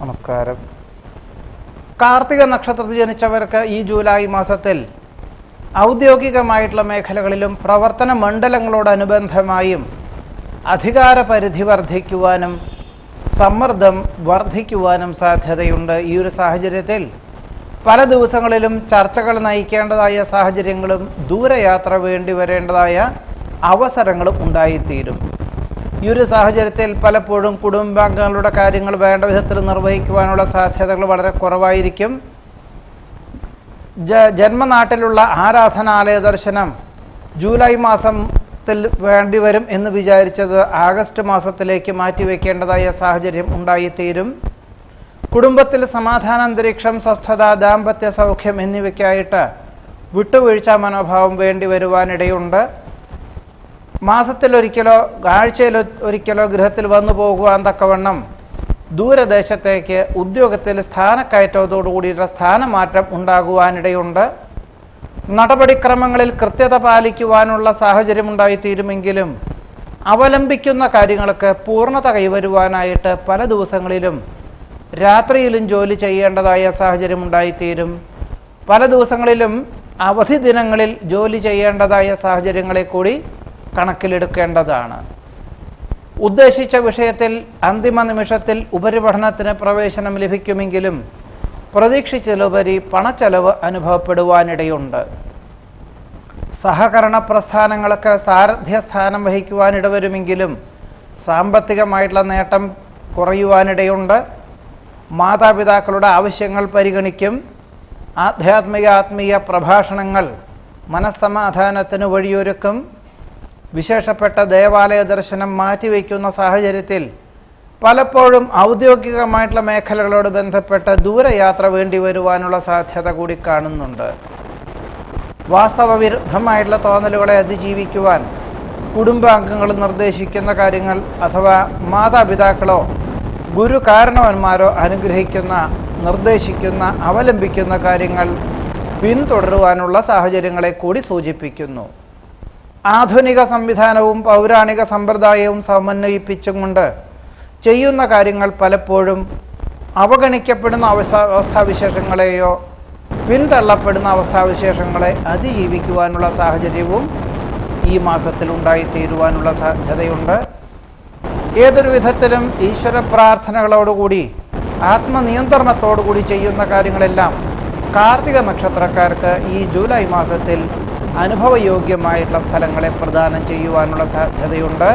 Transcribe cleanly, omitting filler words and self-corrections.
നമസ്കാരം. കാർത്തിക നക്ഷത്രത്തിൽ ജനിച്ചവർക്ക് ഈ ജൂലൈ മാസത്തിൽ ഔദ്യോഗികമായിട്ടുള്ള മേഖലകളിലും പ്രവർത്തന മണ്ഡലങ്ങളോടനുബന്ധമായും അധികാര പരിധി വർദ്ധിക്കുവാനും സമ്മർദ്ദം വർദ്ധിക്കുവാനും സാധ്യതയുണ്ട്. ഈ ഒരു സാഹചര്യത്തിൽ പല ദിവസങ്ങളിലും ചർച്ചകൾ നയിക്കേണ്ടതായ സാഹചര്യങ്ങളും ദൂരയാത്ര വേണ്ടി വരേണ്ടതായ അവസരങ്ങളും ഉണ്ടായിത്തീരും. ഈ ഒരു സാഹചര്യത്തിൽ പലപ്പോഴും കുടുംബാംഗങ്ങളുടെ കാര്യങ്ങൾ വേണ്ട വിധത്തിൽ നിർവഹിക്കുവാനുള്ള സാധ്യതകൾ വളരെ കുറവായിരിക്കും. ജന്മനാട്ടിലുള്ള ആരാധനാലയ ദർശനം ജൂലൈ മാസത്തിൽ വേണ്ടിവരും എന്ന് വിചാരിച്ചത് ആഗസ്റ്റ് മാസത്തിലേക്ക് മാറ്റിവെക്കേണ്ടതായ സാഹചര്യം ഉണ്ടായിത്തീരും. കുടുംബത്തിൽ സമാധാനാന്തരീക്ഷം, സ്വസ്ഥത, ദാമ്പത്യ സൗഖ്യം എന്നിവയ്ക്കായിട്ട് വിട്ടുവീഴ്ച മനോഭാവം വേണ്ടി വരുവാനിടയുണ്ട്. മാസത്തിലൊരിക്കലോ ആഴ്ചയിലൊരിക്കലോ ഗൃഹത്തിൽ വന്നു പോകുവാൻ തക്കവണ്ണം ദൂരദേശത്തേക്ക് ഉദ്യോഗത്തിൽ സ്ഥാനക്കയറ്റത്തോടുകൂടിയുള്ള സ്ഥാനമാറ്റം ഉണ്ടാകുവാനിടയുണ്ട്. നടപടിക്രമങ്ങളിൽ കൃത്യത പാലിക്കുവാനുള്ള സാഹചര്യം ഉണ്ടായിത്തീരുമെങ്കിലും അവലംബിക്കുന്ന കാര്യങ്ങൾക്ക് പൂർണ്ണത കൈവരുവാനായിട്ട് പല ദിവസങ്ങളിലും രാത്രിയിലും ജോലി ചെയ്യേണ്ടതായ സാഹചര്യം ഉണ്ടായിത്തീരും. പല ദിവസങ്ങളിലും അവധി ദിനങ്ങളിൽ ജോലി ചെയ്യേണ്ടതായ സാഹചര്യങ്ങളെ കൂടി കണക്കിലെടുക്കേണ്ടതാണ്. ഉദ്ദേശിച്ച വിഷയത്തിൽ അന്തിമ നിമിഷത്തിൽ ഉപരിപഠനത്തിന് പ്രവേശനം ലഭിക്കുമെങ്കിലും പ്രതീക്ഷിച്ചതിലുപരി പണച്ചെലവ് അനുഭവപ്പെടുവാനിടയുണ്ട്. സഹകരണ പ്രസ്ഥാനങ്ങൾക്ക് സാരഥ്യസ്ഥാനം വഹിക്കുവാനിടവരുമെങ്കിലും സാമ്പത്തികമായിട്ടുള്ള നേട്ടം കുറയുവാനിടയുണ്ട്. മാതാപിതാക്കളുടെ ആവശ്യങ്ങൾ പരിഗണിക്കും. ആധ്യാത്മിക പ്രഭാഷണങ്ങൾ മനസ്സമാധാനത്തിന് വഴിയൊരുക്കും. വിശേഷപ്പെട്ട ദേവാലയ ദർശനം മാറ്റിവെക്കുന്ന സാഹചര്യത്തിൽ പലപ്പോഴും ഔദ്യോഗികമായിട്ടുള്ള മേഖലകളോട് ബന്ധപ്പെട്ട ദൂരയാത്ര വേണ്ടി വരുവാനുള്ള സാധ്യത കൂടി കാണുന്നുണ്ട്. വാസ്തവവിരുദ്ധമായിട്ടുള്ള തോന്നലുകളെ അതിജീവിക്കുവാൻ കുടുംബാംഗങ്ങൾ നിർദ്ദേശിക്കുന്ന കാര്യങ്ങൾ അഥവാ മാതാപിതാക്കളോ ഗുരു കാരണവന്മാരോ അനുഗ്രഹിക്കുന്ന, നിർദ്ദേശിക്കുന്ന, അവലംബിക്കുന്ന കാര്യങ്ങൾ പിന്തുടരുവാനുള്ള സാഹചര്യങ്ങളെ കൂടി സൂചിപ്പിക്കുന്നു. ആധുനിക സംവിധാനവും പൗരാണിക സമ്പ്രദായവും സമന്വയിപ്പിച്ചുകൊണ്ട് ചെയ്യുന്ന കാര്യങ്ങൾ പലപ്പോഴും അവഗണിക്കപ്പെടുന്ന അവസ്ഥാവിശേഷങ്ങളെയോ പിന്തള്ളപ്പെടുന്ന അവസ്ഥാവിശേഷങ്ങളെ അതിജീവിക്കുവാനുള്ള സാഹചര്യവും ഈ മാസത്തിൽ ഉണ്ടായിത്തീരുവാനുള്ള സാധ്യതയുണ്ട്. ഏതൊരു വിധത്തിലും ഈശ്വര പ്രാർത്ഥനകളോടുകൂടി ആത്മനിയന്ത്രണത്തോടുകൂടി ചെയ്യുന്ന കാര്യങ്ങളെല്ലാം കാർത്തിക നക്ഷത്രക്കാർക്ക് ഈ ജൂലൈ മാസത്തിൽ അനുഭവയോഗ്യമായിട്ടുള്ള ഫലങ്ങളെ പ്രദാനം ചെയ്യുവാനുള്ള സാധ്യതയുണ്ട്.